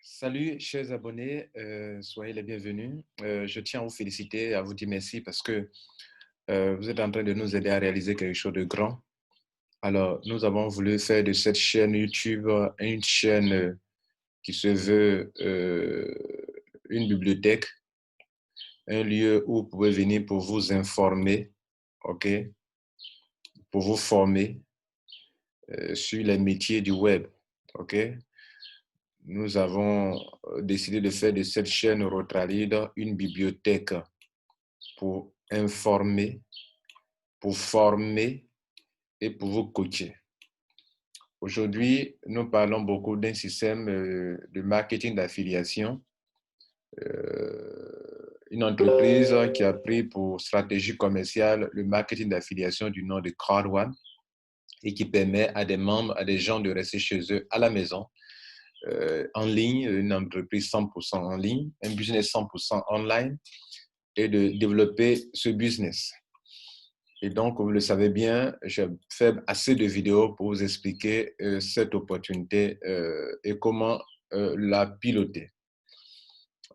Salut, chers abonnés, soyez les bienvenus. Je tiens à vous féliciter, à vous dire merci parce que vous êtes en train de nous aider à réaliser quelque chose de grand. Alors, nous avons voulu faire de cette chaîne YouTube une chaîne qui se veut une bibliothèque, un lieu où vous pouvez venir pour vous informer, ok, pour vous former sur les métiers du web, ok. Nous avons décidé de faire de cette chaîne Rotralide une bibliothèque pour informer, pour former et pour vous coacher. Aujourd'hui, nous parlons beaucoup d'un système de marketing d'affiliation, une entreprise qui a pris pour stratégie commerciale le marketing d'affiliation du nom de Crowd1 et qui permet à des membres, à des gens de rester chez eux à la maison, en ligne, une entreprise 100% en ligne, un business 100% online et de développer ce business. Et donc, vous le savez bien, j'ai fait assez de vidéos pour vous expliquer cette opportunité et comment la piloter.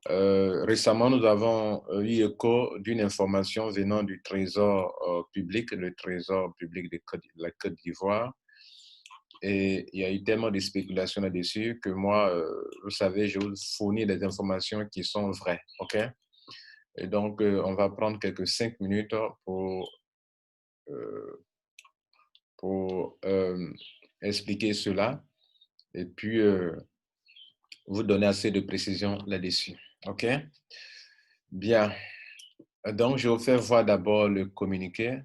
Récemment, nous avons eu écho d'une information venant du Trésor public, le Trésor public de la Côte d'Ivoire. Et il y a eu tellement de spéculations là-dessus que moi, vous savez, je vous fournis des informations qui sont vraies. OK? Et donc, on va prendre quelques 5 minutes euh, pour expliquer cela et puis vous donner assez de précision là-dessus. OK? Bien. Donc, je vais vous faire voir d'abord le communiqué.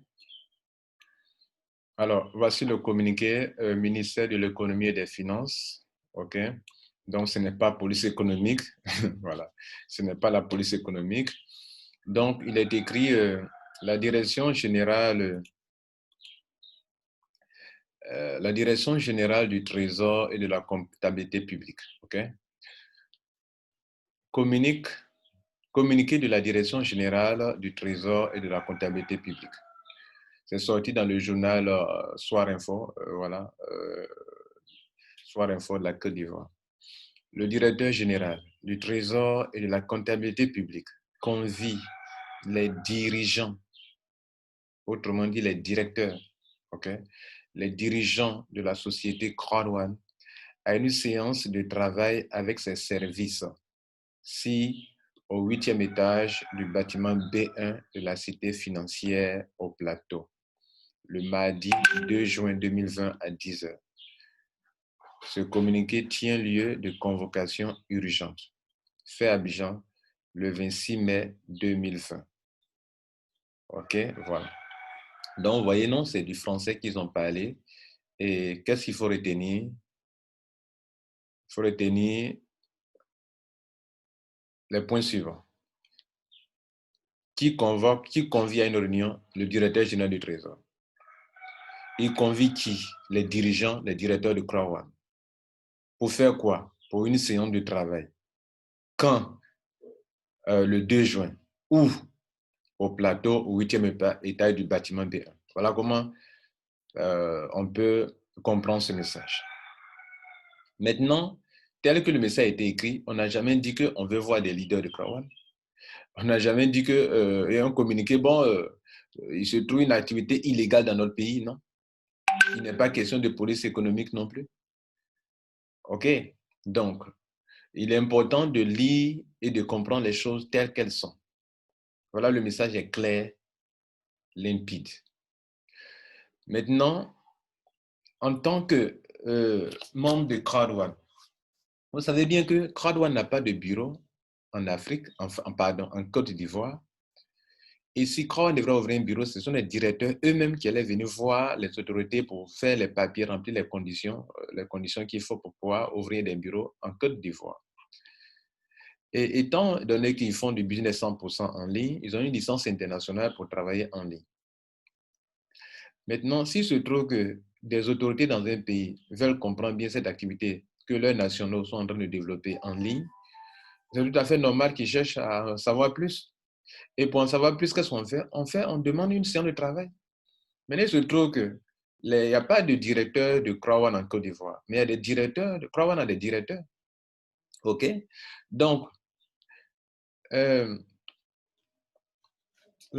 Alors, voici le communiqué ministère de l'économie et des finances. OK? Donc, ce n'est pas police économique. Voilà. Ce n'est pas la police économique. Donc, il est écrit la direction générale du Trésor et de la comptabilité publique, ok? Communiqué de la direction générale du Trésor et de la comptabilité publique. C'est sorti dans le journal Soir Info, voilà, Soir Info de la Côte d'Ivoire. Le directeur général du Trésor et de la comptabilité publique convie les dirigeants, autrement dit les directeurs, ok, les dirigeants de la société Crowd1 à une séance de travail avec ses services, si au 8e étage du bâtiment B1 de la cité financière au Plateau, le mardi 2 juin 2020 à 10 heures. Ce communiqué tient lieu de convocation urgente, fait à Abidjan le 26 mai 2020. OK, voilà. Donc, vous voyez, non, c'est du français qu'ils ont parlé. Et qu'est-ce qu'il faut retenir? Il faut retenir les points suivants. Qui convie à une réunion le directeur général du Trésor. Il convie qui? Les dirigeants, les directeurs de Crowd1. Pour faire quoi? Pour une séance de travail. Quand? Le 2 juin. Où? Au Plateau, au 8e étage du bâtiment B1. Voilà comment on peut comprendre ce message. Maintenant, tel que le message a été écrit, on n'a jamais dit qu'on veut voir des leaders de Crowd1. On n'a jamais dit et on communiqué, bon, il se trouve une activité illégale dans notre pays, non? Il n'est pas question de police économique non plus. OK? Donc, il est important de lire et de comprendre les choses telles qu'elles sont. Voilà, le message est clair, limpide. Maintenant, en tant que membre de Crowd1, vous savez bien que Crowd1 n'a pas de bureau en Afrique, en Côte d'Ivoire. Et si Crowd1 devrait ouvrir un bureau, ce sont les directeurs eux-mêmes qui allaient venir voir les autorités pour faire les papiers, remplir les conditions qu'il faut pour pouvoir ouvrir des bureaux en Côte d'Ivoire. Et étant donné qu'ils font du business 100% en ligne, ils ont une licence internationale pour travailler en ligne. Maintenant, s'il se trouve que des autorités dans un pays veulent comprendre bien cette activité que leurs nationaux sont en train de développer en ligne, c'est tout à fait normal qu'ils cherchent à savoir plus. Et pour en savoir plus, qu'est-ce qu'on fait? On demande une séance de travail. Mais il se trouve qu'il n'y a pas de directeur de Crowd1 en Côte d'Ivoire, mais il y a des directeurs, Crowd1 a des directeurs. OK? Donc, la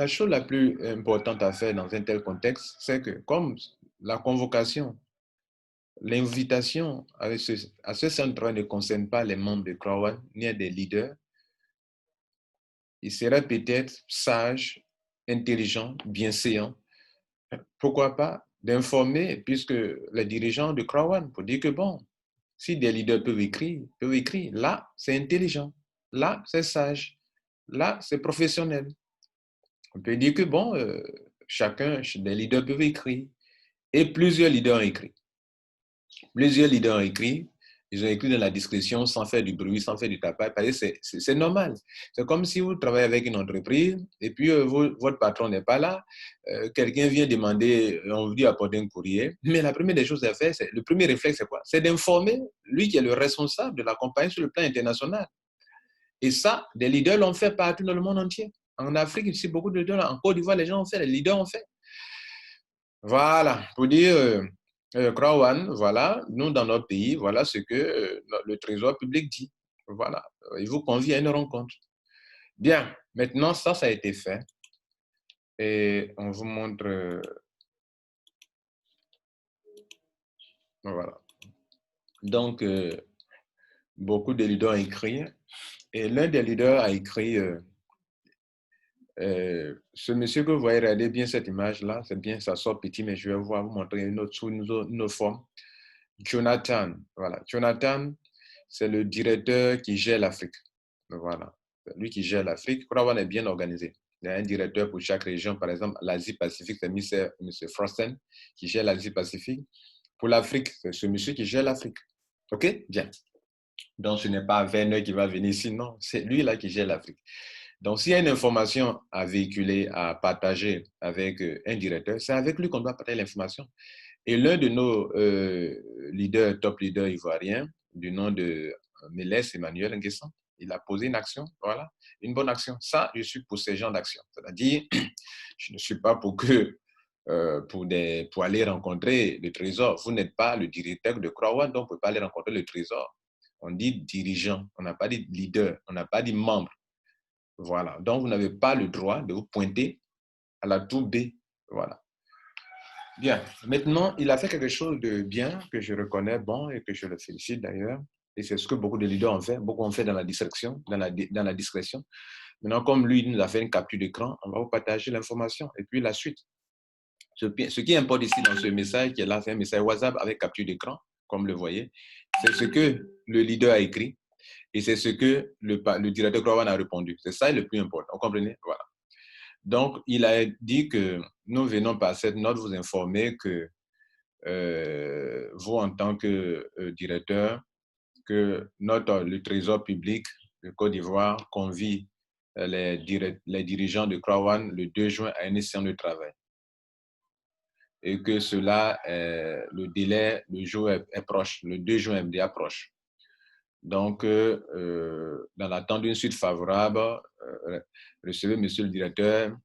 chose la plus importante à faire dans un tel contexte, c'est que comme la convocation, l'invitation à ce centre ne concerne pas les membres de Crowan ni des leaders, il serait peut-être sage, intelligent, bienséant, pourquoi pas, d'informer, puisque les dirigeants de Crowan, pour dire que bon, si des leaders peuvent écrire. Là, c'est intelligent. Là, c'est sage. Là, c'est professionnel. On peut dire que bon, chacun, des leaders peuvent écrire. Et plusieurs leaders ont écrit. Plusieurs leaders ont écrit. Ils ont écrit dans la discrétion sans faire du bruit, sans faire du tapage. C'est normal. C'est comme si vous travaillez avec une entreprise et puis votre patron n'est pas là. Quelqu'un vient demander, on vous dit apporter un courrier. Mais la première des choses à faire, le premier réflexe, c'est quoi? C'est d'informer lui qui est le responsable de la compagnie sur le plan international. Et ça, des leaders l'ont fait partout dans le monde entier. En Afrique, ici, beaucoup de leaders, en Côte d'Ivoire, les gens ont fait, les leaders ont fait. Voilà, pour dire, Crowan, voilà, nous dans notre pays, voilà ce que le Trésor public dit. Voilà, il vous convie à une rencontre. Bien, maintenant, ça a été fait. Et on vous montre, voilà. Donc, beaucoup de leaders ont écrit. Et l'un des leaders a écrit, ce monsieur que vous voyez, regardez bien cette image-là, c'est bien, ça sort petit, mais je vais vous montrer une autre, sous une autre forme. Jonathan, voilà. Jonathan, c'est le directeur qui gère l'Afrique. Voilà. Lui qui gère l'Afrique, Crowan est bien organisé. Il y a un directeur pour chaque région. Par exemple, l'Asie-Pacifique, c'est M. Frosten qui gère l'Asie-Pacifique. Pour l'Afrique, c'est ce monsieur qui gère l'Afrique. OK? Bien. Donc, ce n'est pas Werner qui va venir ici, non. C'est lui là qui gère l'Afrique. Donc, s'il y a une information à véhiculer, à partager avec un directeur, c'est avec lui qu'on doit partager l'information. Et l'un de nos leaders, top leaders ivoiriens, du nom de Mélès Emmanuel Nguessan, il a posé une action, voilà, une bonne action. Ça, je suis pour ces genres d'actions. C'est-à-dire, je ne suis pas pour que pour aller rencontrer le trésor. Vous n'êtes pas le directeur de Crowan, donc vous ne pouvez pas aller rencontrer le trésor. On dit dirigeant, on n'a pas dit leader, on n'a pas dit membre. Voilà. Donc, vous n'avez pas le droit de vous pointer à la tour B. Voilà. Bien. Maintenant, il a fait quelque chose de bien que je reconnais, bon, et que je le félicite d'ailleurs. Et c'est ce que beaucoup de leaders ont fait. Beaucoup ont fait dans la discrétion, dans la discrétion. Maintenant, comme lui, il nous a fait une capture d'écran, on va vous partager l'information. Et puis, la suite. Ce qui importe ici dans ce message, qui est là, c'est un message WhatsApp avec capture d'écran, comme le voyez. C'est ce que le leader a écrit et c'est ce que le directeur Crowan a répondu. C'est ça le plus important. Vous comprenez? Voilà. Donc, il a dit que nous venons par cette note vous informer que vous, en tant que directeur, que le Trésor public de Côte d'Ivoire convie les dirigeants de Crowan le 2 juin à une session de travail. Et que cela, le délai, le jour est proche, le 2 juin est proche. Donc, dans l'attente d'une suite favorable, recevez, monsieur le directeur,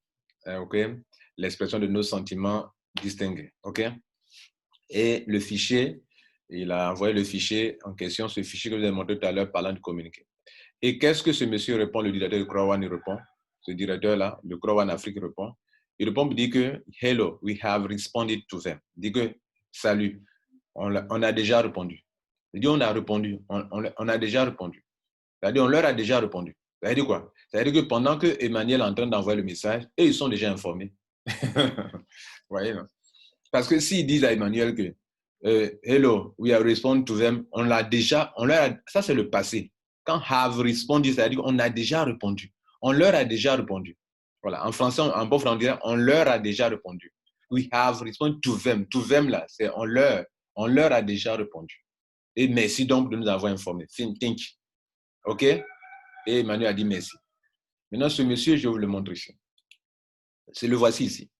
okay, l'expression de nos sentiments distingués. Okay? Et le fichier, il a envoyé le fichier en question, ce fichier que je vous ai montré tout à l'heure parlant de communiqué. Et qu'est-ce que ce monsieur répond, le directeur de Crowan, il répond, ce directeur-là, de Crowan Afrique répond, il répond, il dit que, hello, we have responded to them. Il dit que, salut, on a déjà répondu. Il dit, on a répondu, on a déjà répondu. C'est-à-dire, on leur a déjà répondu. Ça veut dire quoi? Ça veut dire que pendant que Emmanuel est en train d'envoyer le message, eux, ils sont déjà informés. Vous voyez, non? Parce que s'ils disent à Emmanuel que hello, we have responded to them, on l'a déjà, ça c'est le passé. Quand have responded, c'est-à-dire qu'on a déjà répondu. On leur a déjà répondu. Voilà, en français, en bon français, on dirait on leur a déjà répondu. We have responded to them. To them, là, c'est on leur a déjà répondu. Et merci donc de nous avoir informés. Think. OK? Et Emmanuel a dit merci. Maintenant, ce monsieur, je vais vous le montrer ici. C'est le voici ici.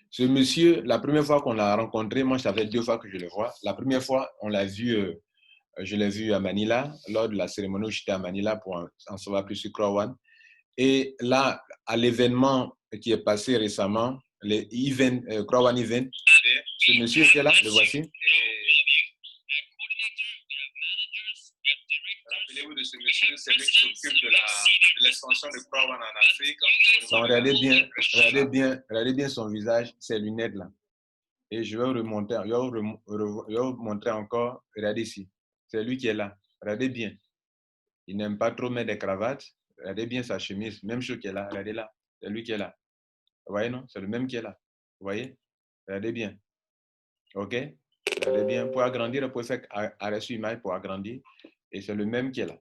Ce monsieur, la première fois qu'on l'a rencontré, moi, ça fait 2 fois que je le vois. La première fois, on l'a vu, je l'ai vu à Manila, lors de la cérémonie où j'étais à Manila pour en savoir plus sur Crowan. Et là, à l'événement qui est passé récemment, le Crowan Event, ce monsieur était là, le voici. Rappelez-vous de ce monsieur, c'est lui qui s'occupe de l'expansion de Croix en Afrique. Donc, regardez bien son visage, ses lunettes là. Et je vais remonter, je vais vous montrer encore. Regardez ici. C'est lui qui est là. Regardez bien. Il n'aime pas trop mettre des cravates. Regardez bien sa chemise. Même chose qui est là. Regardez là. C'est lui qui est là. Vous voyez, non? C'est le même qui est là. Vous voyez? Regardez bien. OK? Regardez bien. Pour agrandir, vous pouvez faire arrêt sur image pour agrandir. Et c'est le même qui est là.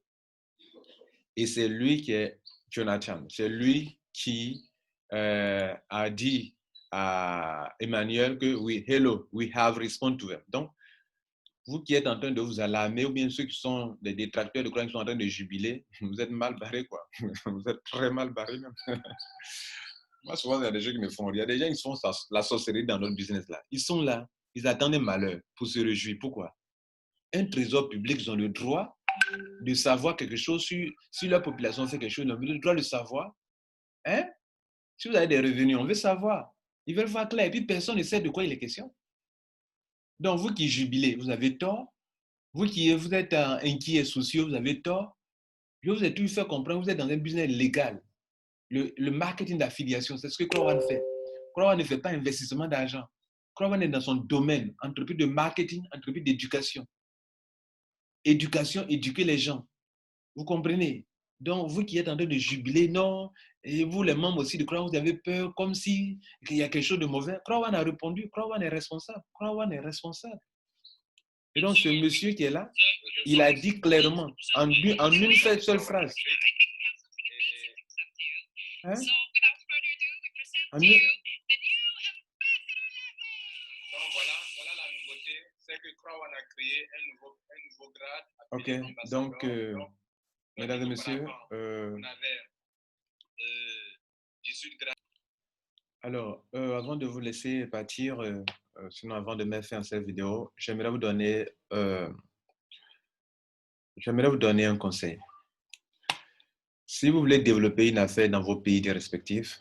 Et c'est lui qui est Jonathan. C'est lui qui a dit à Emmanuel que oui, hello, we have responded to them. Donc, vous qui êtes en train de vous alarmer, ou bien ceux qui sont des détracteurs de Croix qui sont en train de jubiler, vous êtes mal barrés, quoi. Vous êtes très mal barrés, même. Moi, souvent, il y a des gens qui me font rire. Il y a des gens qui font la sorcellerie dans notre business, là. Ils sont là, ils attendent un malheur pour se réjouir. Pourquoi? Un trésor public, ils ont le droit de savoir quelque chose si leur population fait quelque chose. Ils ont le droit de savoir. Hein? Si vous avez des revenus, on veut savoir. Ils veulent voir clair. Et puis, personne ne sait de quoi il est question. Donc, vous qui jubilez, vous avez tort. Vous qui vous êtes inquiet et soucieux, vous avez tort. Je vous ai tout fait comprendre, vous êtes dans un business légal. Le marketing d'affiliation, c'est ce que Crowan fait. Crowan ne fait pas investissement d'argent. Crowan est dans son domaine, entreprise de marketing, entreprise d'éducation. Éducation, éduquer les gens. Vous comprenez? Donc, vous qui êtes en train de jubiler, non, et vous, les membres aussi de Crowan, vous avez peur, comme si il y a quelque chose de mauvais. Crowan a répondu, Crowan est responsable. Crowan est responsable. Et donc, ce monsieur qui est là, il a dit clairement, en une seule phrase. Hein? Donc, voilà la nouveauté, c'est que Crowan a créé un nouveau grade. Ok, donc, mesdames et messieurs, on avait 18 grades. Alors, avant de vous laisser partir, sinon avant de mettre fin à cette vidéo, j'aimerais vous donner un conseil. Si vous voulez développer une affaire dans vos pays respectifs,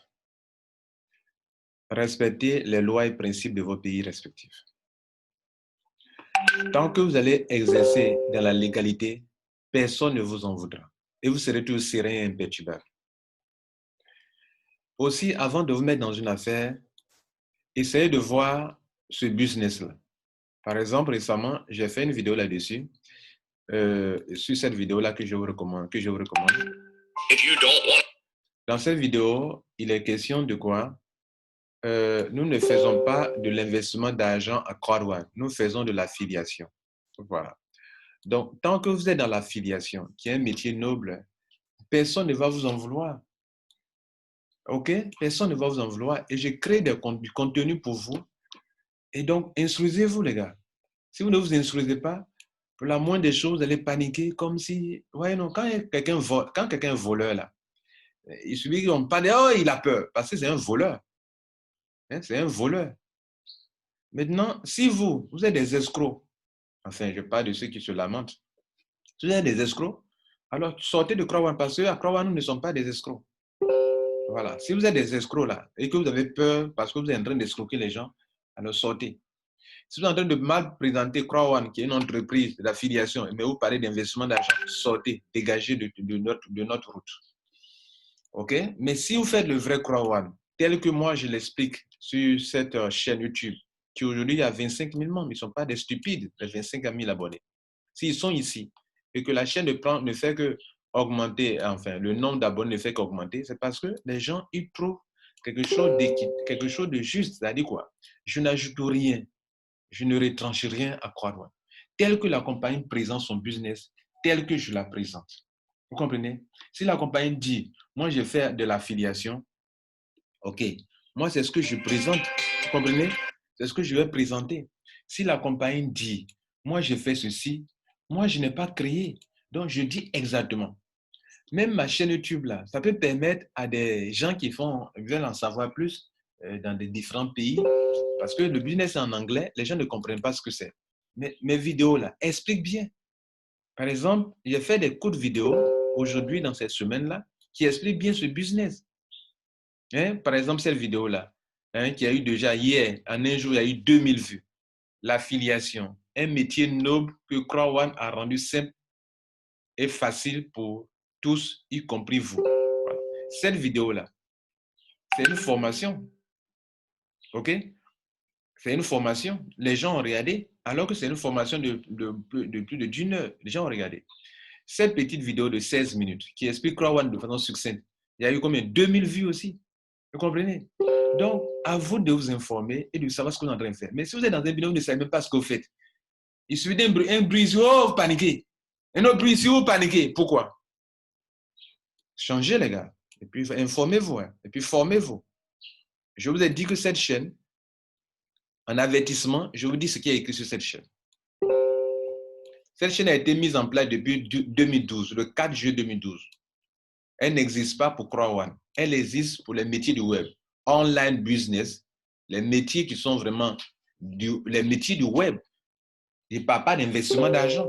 respectez les lois et principes de vos pays respectifs. Tant que vous allez exercer dans la légalité, personne ne vous en voudra. Et vous serez toujours serein et imperturbable. Aussi, avant de vous mettre dans une affaire, essayez de voir ce business-là. Par exemple, récemment, j'ai fait une vidéo là-dessus. Sur cette vidéo-là que je vous recommande. Dans cette vidéo, il est question de quoi? Nous ne faisons pas de l'investissement d'argent à Croix. Nous faisons de l'affiliation. Voilà. Donc, tant que vous êtes dans l'affiliation, qui est un métier noble, personne ne va vous en vouloir. OK? Personne ne va vous en vouloir. Et je crée du contenu pour vous. Et donc, instruisez-vous, les gars. Si vous ne vous instruisez pas, pour la moindre des choses, vous allez paniquer comme si... Ouais, non, quand quelqu'un est voleur, là, il suffit qu'on parle, oh, il a peur, parce que c'est un voleur. Hein, c'est un voleur. Maintenant, si vous êtes des escrocs, enfin, je parle de ceux qui se lamentent, si vous êtes des escrocs, alors sortez de Croix-One, parce qu'à Croix-One, nous ne sommes pas des escrocs. Voilà. Si vous êtes des escrocs là, et que vous avez peur parce que vous êtes en train d'escroquer les gens, alors sortez. Si vous êtes en train de mal présenter Croix-One, qui est une entreprise d'affiliation, mais vous parlez d'investissement d'argent, sortez, dégagez de notre route. OK? Mais si vous faites le vrai Croix-One, tel que moi je l'explique sur cette chaîne YouTube, qui aujourd'hui a 25 000 membres, ils ne sont pas des stupides, les 25 000 abonnés. S'ils sont ici, et que la chaîne ne fait que augmenter, enfin, le nombre d'abonnés ne fait qu'augmenter, c'est parce que les gens, ils trouvent quelque chose d'équitable, quelque chose de juste. C'est-à-dire quoi? Je n'ajoute rien, je ne retranche rien à Croix-One. Tel que la compagnie présente son business, tel que je la présente. Vous comprenez? Si la compagnie dit, moi, je fais de l'affiliation, OK, moi, c'est ce que je présente. Vous comprenez? C'est ce que je vais présenter. Si la compagnie dit, moi, je fais ceci, moi, je n'ai pas créé. Donc, je dis exactement. Même ma chaîne YouTube, là, ça peut permettre à des gens qui veulent en savoir plus dans des différents pays, parce que le business est en anglais, les gens ne comprennent pas ce que c'est. Mais mes vidéos, là, expliquent bien. Par exemple, j'ai fait des courtes vidéos aujourd'hui, dans cette semaine-là, qui expliquent bien ce business. Hein? Par exemple, cette vidéo-là, hein, qui a eu déjà hier, en un jour, il y a eu 2000 vues. L'affiliation, un métier noble que Croix-One a rendu simple et facile pour tous, y compris vous. Voilà. Cette vidéo-là, c'est une formation. OK? C'est une formation. Les gens ont regardé, alors que c'est une formation de plus de d'une heure. Les gens ont regardé. Cette petite vidéo de 16 minutes qui explique Crowd de façon succincte, il y a eu combien? 2000 vues aussi. Vous comprenez? Donc, à vous de vous informer et de savoir ce que vous êtes en train de faire. Mais si vous êtes dans un vidéo, vous ne savez même pas ce que vous faites. Il suffit d'un bruit, oh, vous paniquez. Un autre bruit, vous paniquez. Pourquoi? Changez, les gars. Et puis, informez-vous. Hein. Et puis, formez-vous. Je vous ai dit que cette chaîne, en avertissement, je vous dis ce qui est écrit sur cette chaîne. Cette chaîne a été mise en place depuis 2012, le 4 juillet 2012. Elle n'existe pas pour Crowd. Elle existe pour les métiers du web. Online business, les métiers qui sont vraiment les métiers du web. Je ne parle pas d'investissement d'argent.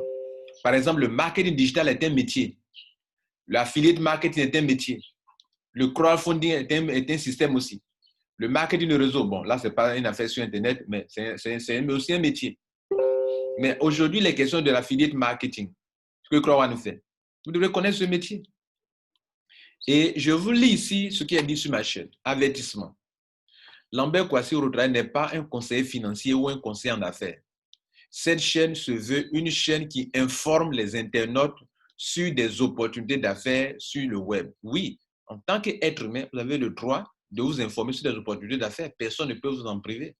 Par exemple, le marketing digital est un métier. L'affiliate marketing est un métier. Le crowdfunding est un système aussi. Le marketing de réseau, bon, là, ce n'est pas une affaire sur Internet, mais c'est aussi un métier. Mais aujourd'hui, les questions de l'affiliate marketing, ce que Crowd fait, vous devez connaître ce métier. Et je vous lis ici ce qui est dit sur ma chaîne. Avertissement. Lambert Kouassi Ouattara n'est pas un conseiller financier ou un conseiller en affaires. Cette chaîne se veut une chaîne qui informe les internautes sur des opportunités d'affaires sur le web. Oui, en tant qu'être humain, vous avez le droit de vous informer sur des opportunités d'affaires. Personne ne peut vous en priver.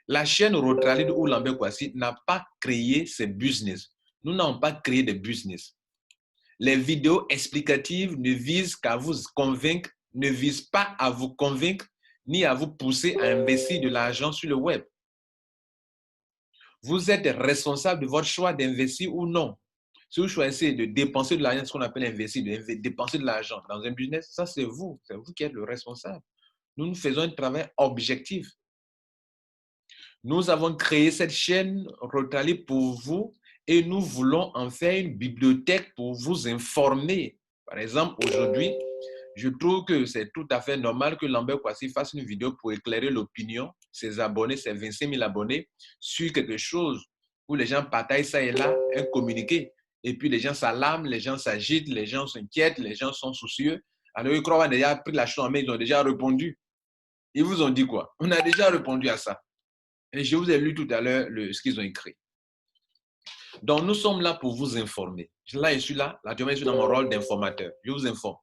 La chaîne Rotralid ou Lambert Kouassi n'a pas créé ces business. Nous n'avons pas créé des business. Les vidéos explicatives ne visent qu'à vous convaincre, ne visent pas à vous convaincre ni à vous pousser à investir de l'argent sur le web. Vous êtes responsable de votre choix d'investir ou non. Si vous choisissez de dépenser de l'argent, ce qu'on appelle investir, de dépenser de l'argent dans un business, ça c'est vous qui êtes le responsable. Nous faisons un travail objectif. Nous avons créé cette chaîne Rotary pour vous et nous voulons en faire une bibliothèque pour vous informer. Par exemple, aujourd'hui, je trouve que c'est tout à fait normal que Lambert Kouassi fasse une vidéo pour éclairer l'opinion, ses abonnés, ses 25 000 abonnés, sur quelque chose où les gens partagent ça et là, un communiqué. Et puis les gens s'alarment, les gens s'agitent, les gens s'inquiètent, les gens sont soucieux. Alors ils croient déjà pris la chose en main, ils ont déjà répondu. Ils vous ont dit quoi? On a déjà répondu à ça. Et je vous ai lu tout à l'heure ce qu'ils ont écrit. Donc nous sommes là pour vous informer. Là, je suis là, je suis dans mon rôle d'informateur. Je vous informe.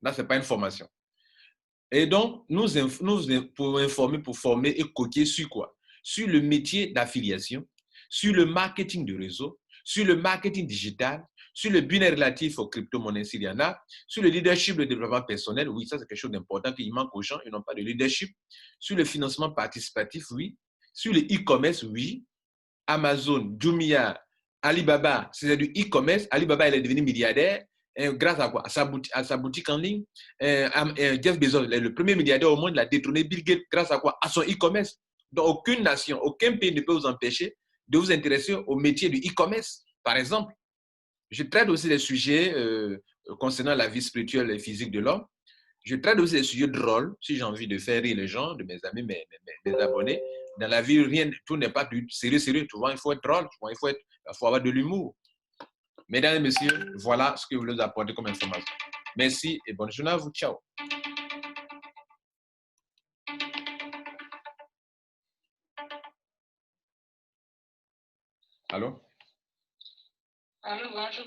Là, ce n'est pas une formation. Et donc, nous pour informer, pour former et coquer sur quoi? Sur le métier d'affiliation, sur le marketing de réseau, sur le marketing digital, sur le business relatif aux crypto-monnaies s'il y en a, sur le leadership, le développement personnel, oui, ça c'est quelque chose d'important qu'il manque aux gens, ils n'ont pas de leadership, sur le financement participatif, oui, sur le e-commerce, oui, Amazon, Jumia, Alibaba, c'est du e-commerce, Alibaba, elle est devenue milliardaire, grâce à quoi? À sa boutique en ligne. Jeff Bezos, le premier milliardaire au monde, il a détrôné Bill Gates grâce à quoi? À son e-commerce. Donc, aucune nation, aucun pays ne peut vous empêcher de vous intéresser au métier du e-commerce, par exemple. Je traite aussi des sujets concernant la vie spirituelle et physique de l'homme. Je traite aussi des sujets drôles, si j'ai envie de faire rire les gens, de mes amis, mes abonnés. Dans la vie, tout n'est pas du sérieux. Souvent, il faut être drôle, souvent, il faut avoir de l'humour. Mesdames et messieurs, voilà ce que je voulais vous apporter comme information. Merci et bonne journée à vous. Ciao. Allô? Allô, bonjour.